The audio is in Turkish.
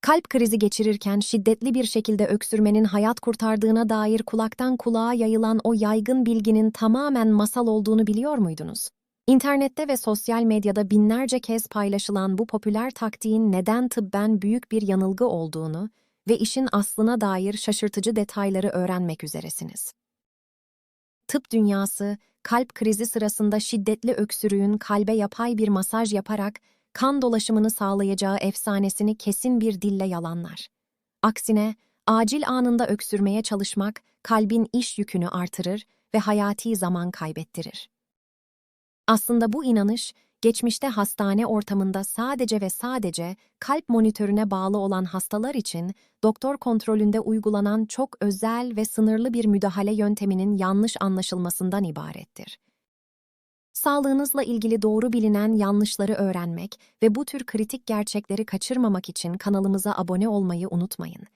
Kalp krizi geçirirken şiddetli bir şekilde öksürmenin hayat kurtardığına dair kulaktan kulağa yayılan o yaygın bilginin tamamen masal olduğunu biliyor muydunuz? İnternette ve sosyal medyada binlerce kez paylaşılan bu popüler taktiğin neden tıbben büyük bir yanılgı olduğunu ve işin aslına dair şaşırtıcı detayları öğrenmek üzeresiniz. Tıp dünyası, kalp krizi sırasında şiddetli öksürüğün kalbe yapay bir masaj yaparak kan dolaşımını sağlayacağı efsanesini kesin bir dille yalanlar. Aksine, acil anında öksürmeye çalışmak kalbin iş yükünü artırır ve hayati zaman kaybettirir. Aslında bu inanış, geçmişte hastane ortamında sadece ve sadece kalp monitörüne bağlı olan hastalar için doktor kontrolünde uygulanan çok özel ve sınırlı bir müdahale yönteminin yanlış anlaşılmasından ibarettir. Sağlığınızla ilgili doğru bilinen yanlışları öğrenmek ve bu tür kritik gerçekleri kaçırmamak için kanalımıza abone olmayı unutmayın.